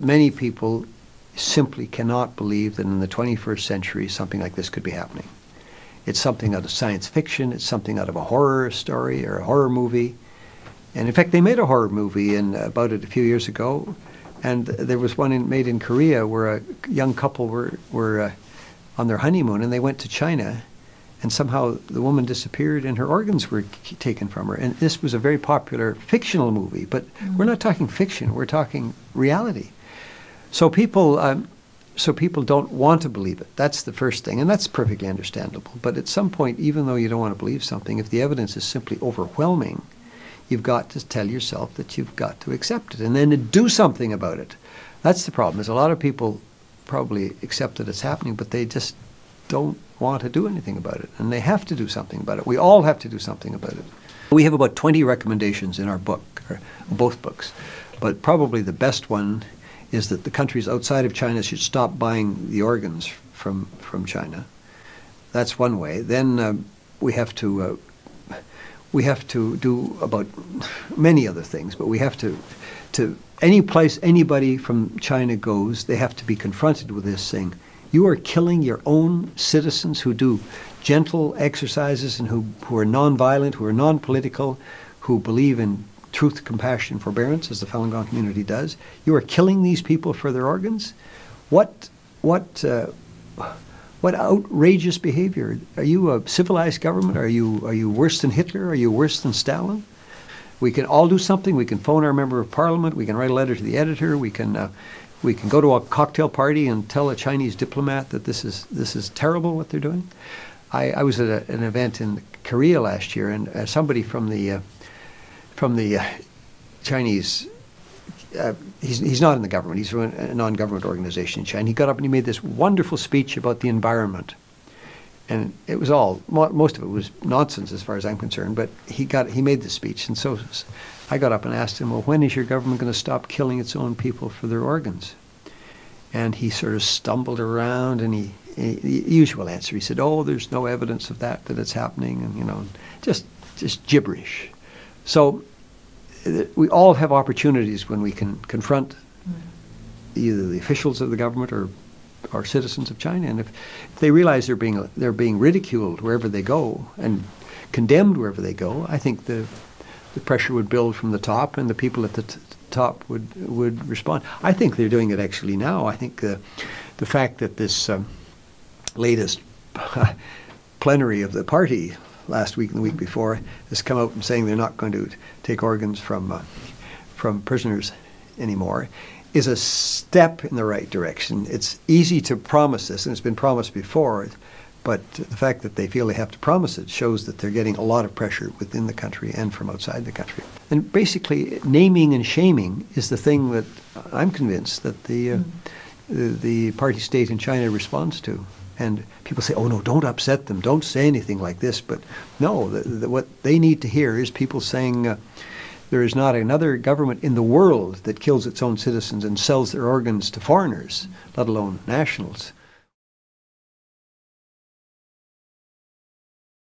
many people simply cannot believe that in the 21st century something like this could be happening. It's something out of science fiction, it's something out of a horror story or a horror movie. And in fact, they made a horror movie about it a few years ago, and there was one made in Korea where a young couple were on their honeymoon, and they went to China, and somehow the woman disappeared and her organs were taken from her. And this was a very popular fictional movie, but we're not talking fiction, we're talking reality. So people don't want to believe it. That's the first thing, and that's perfectly understandable. But at some point, even though you don't want to believe something, if the evidence is simply overwhelming, you've got to tell yourself that you've got to accept it and then to do something about it. That's the problem, is a lot of people probably accept that it's happening, but they just don't want to do anything about it. And they have to do something about it. We all have to do something about it. We have about 20 recommendations in our book, or both books. But probably the best one is that the countries outside of China should stop buying the organs from China. That's one way. Then we have to do about many other things, but we have to any place anybody from China goes, they have to be confronted with this, saying, you are killing your own citizens who do gentle exercises and who are non-violent, who are non-political, who believe in truth, compassion, and forbearance, as the Falun Gong community does. You are killing these people for their organs? What outrageous behavior. Are you a civilized government? Are you worse than Hitler? Are you worse than Stalin? We can all do something. We can phone our member of parliament. We can write a letter to the editor. We can go to a cocktail party and tell a Chinese diplomat that this is terrible what they're doing. I was at an event in Korea last year, and somebody from the Chinese, he's not in the government, he's from a non-government organization in China. He got up and he made this wonderful speech about the environment. And it was most of it was nonsense as far as I'm concerned, but he made this speech. And so I got up and asked him, well, when is your government going to stop killing its own people for their organs? And he sort of stumbled around, and the usual answer, he said, oh, there's no evidence of that it's happening, and just gibberish. So we all have opportunities when we can confront either the officials of the government or citizens of China, and if they realize they're being ridiculed wherever they go and condemned wherever they go, I think the pressure would build from the top, and the people at the top would respond. I think they're doing it actually now. I think the fact that this latest plenary of the party last week and the week before has come out and saying they're not going to take organs from prisoners anymore is a step in the right direction. It's easy to promise this, and it's been promised before, but the fact that they feel they have to promise it shows that they're getting a lot of pressure within the country and from outside the country. And basically, naming and shaming is the thing that I'm convinced that the party state in China responds to. And people say, oh no, don't upset them, don't say anything like this. But no, what they need to hear is people saying, there is not another government in the world that kills its own citizens and sells their organs to foreigners, let alone nationals.